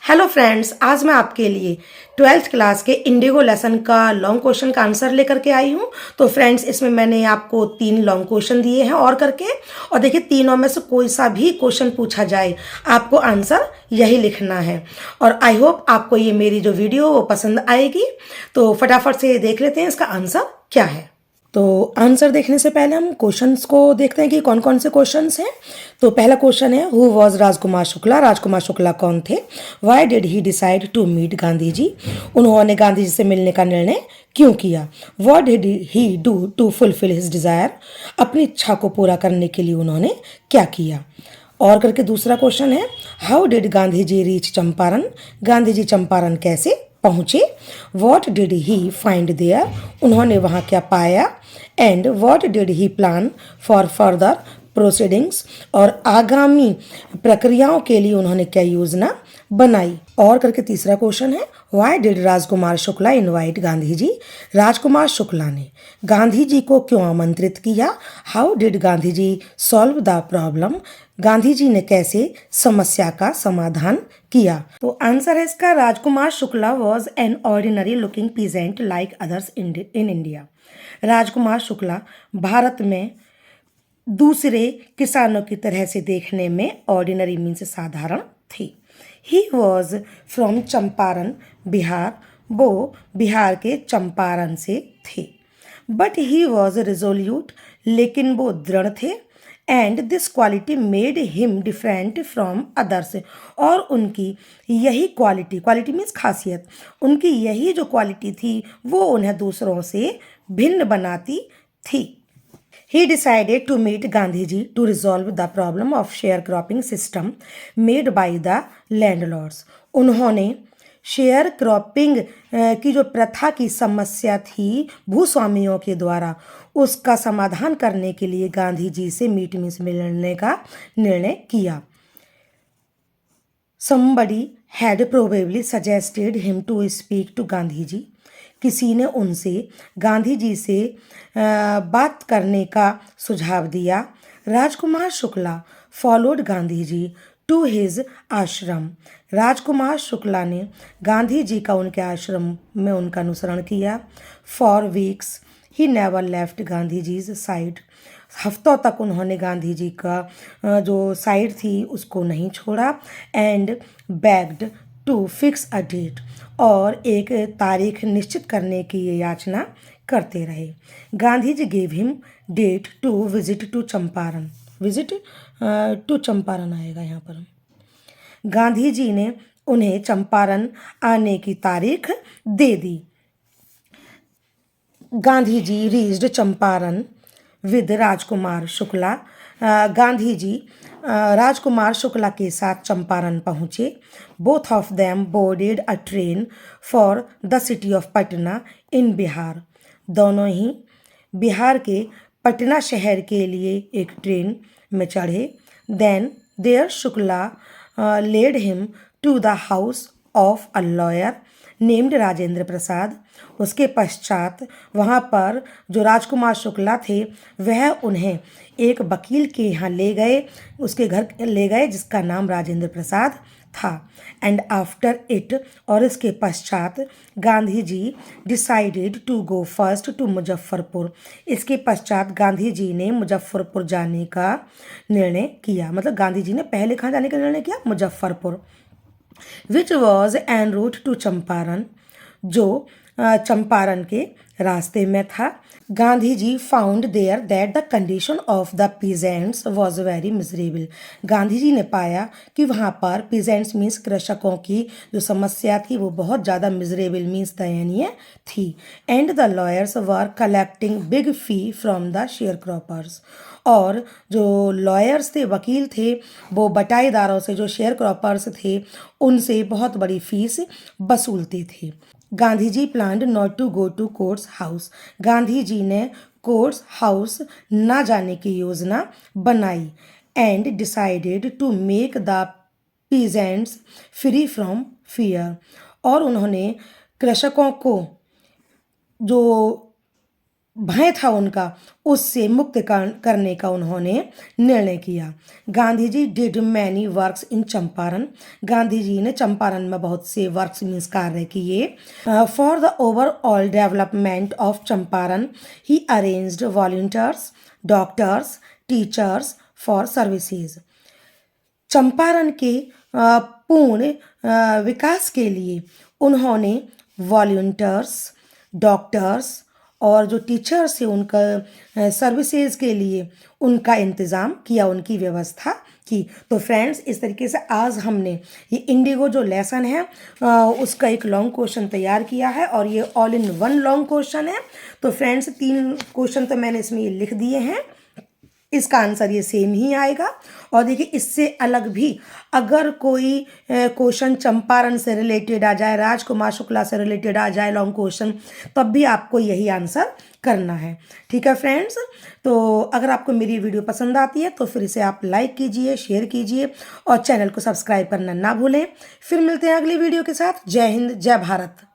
Hello friends, आज मैं आपके लिए 12th क्लास के इंडिगो लेसन का लॉन्ग क्वेश्चन का आंसर लेकर के आई हूँ। तो फ्रेंड्स, इसमें मैंने आपको 3 लॉन्ग क्वेश्चन दिए हैं और करके, और देखिए तीनों में से कोई सा भी क्वेश्चन पूछा जाए आपको आंसर यही लिखना है। और आई होप आपको ये मेरी जो वीडियो वो पसंद आएगी। तो फटाफट से देख लेते हैं इसका आंसर क्या है। तो आंसर देखने से पहले हम क्वेश्चंस को देखते हैं कि कौन कौन से क्वेश्चंस हैं। तो पहला क्वेश्चन है, हु वॉज राजकुमार शुक्ला। राजकुमार शुक्ला कौन थे? Why did he decide to meet Gandhi ji. उन्होंने गांधी जी से मिलने का निर्णय क्यों किया? What did he do to fulfil his desire. अपनी इच्छा को पूरा करने के लिए उन्होंने क्या किया? और करके दूसरा क्वेश्चन है, how did Gandhi ji reach Champaran. Gandhi ji Champaran कैसे पहुँचे? What did he find there. उन्होंने वहाँ क्या पाया? And what did he plan for further proceedings. और आगामी प्रक्रियाओं के लिए उन्होंने क्या योजना बनाई? और करके तीसरा क्वेश्चन है, why did Rajkumar Shukla invite Gandhi ji. Rajkumar Shukla ने गांधी जी को क्यों आमंत्रित किया? How did Gandhi ji solve the problem. Gandhi ji ने कैसे समस्या का समाधान किया? तो आंसर है इसका, Rajkumar Shukla was an ordinary looking peasant like others in India. Rajkumar Shukla Bharat में दूसरे किसानों की तरह से देखने में ऑर्डिनरी मीन्स साधारण थे। He was from Champaran Bihar. वो बिहार के चंपारण से थे। बट ही वॉज रिजोल्यूट, लेकिन वो दृढ़ थे। And this quality made him different from others. और उनकी यही क्वालिटी, क्वालिटी मीन्स खासियत, उनकी यही जो क्वालिटी थी वो उन्हें दूसरों से भिन्न बनाती थी। He decided to meet Gandhiji to resolve the problem of sharecropping system made by the landlords. उन्होंने शेयर क्रॉपिंग की जो प्रथा की समस्या थी भूस्वामियों के द्वारा, उसका समाधान करने के लिए गांधी जी से मिलने का निर्णय किया। Somebody had probably suggested him to speak to Gandhi ji. किसी ने उनसे गांधी जी से बात करने का सुझाव दिया। Rajkumar Shukla followed Gandhi ji to his ashram. Rajkumar Shukla ने गांधी जी का उनके आश्रम में उनका अनुसरण किया। For weeks he never left Gandhi ji's side. हफ्तों तक उन्होंने गांधी जी का जो साइड थी उसको नहीं छोड़ा। And begged to fix a date, और एक तारीख निश्चित करने की ये याचना करते रहे। Gandhi ji gave him date to visit to Champaran. Visit to Champaran आएगा यहाँ पर। गांधी जी ने उन्हें चंपारण आने की तारीख दे दी। Gandhi ji reached Champaran with Rajkumar Shukla. गांधी जी राजकुमार शुक्ला के साथ चंपारण पहुँचे। Both of them boarded a train for the city of Patna in Bihar. दोनों ही बिहार के पटना शहर के लिए एक ट्रेन में चढ़े। Then there Shukla led him to the house of a lawyer named Rajendra Prasad. उसके पश्चात वहाँ पर जो राजकुमार शुक्ला थे वह उन्हें एक वकील के यहाँ ले गए, उसके घर ले गए जिसका नाम राजेंद्र प्रसाद था। एंड आफ्टर इट, और इसके पश्चात, Gandhi ji decided to go first to Muzaffarpur. इसके पश्चात गांधी जी ने मुजफ्फरपुर जाने का निर्णय किया। मतलब गांधी जी ने पहले कहाँ जाने का निर्णय किया? Muzaffarpur. Which was en route to Champaran, जो चंपारण के रास्ते में था। Gandhi ji found there that the condition of the peasants was very miserable. Gandhi ji ने पाया कि वहाँ पर पीजेंट्स मीन्स कृषकों की जो समस्या थी वो बहुत ज़्यादा मिजरेबल मीन्स दयनीय थी। And the lawyers were collecting big fee from the share croppers. और जो लॉयर्स थे, वकील थे, वो बटाईदारों से, जो शेयर क्रॉपर्स थे, उनसे बहुत बड़ी फीस वसूलते थे। Gandhi ji planned not to go to courts house. Gandhi ji ने कोर्ट्स हाउस ना जाने की योजना बनाई। And decided to make the peasants free from fear. और उन्होंने कृषकों को जो भय था उनका, उससे मुक्त करने का उन्होंने निर्णय किया। Gandhi ji did many works in Champaran. Gandhi ji ने चंपारण में बहुत से वर्क्स मीन्स कार्य किए। For the overall development of Champaran he arranged volunteers, doctors, teachers for services. Champaran के पूर्ण विकास के लिए उन्होंने वॉलंटियर्स, डॉक्टर्स और जो टीचर्स है उनका सर्विसेज के लिए उनका इंतज़ाम किया, उनकी व्यवस्था की। तो फ्रेंड्स, इस तरीके से आज हमने ये इंडिगो जो लेसन है उसका एक लॉन्ग क्वेश्चन तैयार किया है और ये all in one long question है। तो फ्रेंड्स, 3 क्वेश्चन तो मैंने इसमें ये लिख दिए हैं, इसका आंसर ये सेम ही आएगा। और देखिए, इससे अलग भी अगर कोई क्वेश्चन चंपारण से रिलेटेड आ जाए, राजकुमार शुक्ला से रिलेटेड आ जाए लॉन्ग क्वेश्चन, तब भी आपको यही आंसर करना है। ठीक है फ्रेंड्स, तो अगर आपको मेरी वीडियो पसंद आती है तो फिर इसे आप लाइक कीजिए, शेयर कीजिए और चैनल को सब्सक्राइब करना ना भूलें। फिर मिलते हैं अगली वीडियो के साथ। जय हिंद, जय भारत।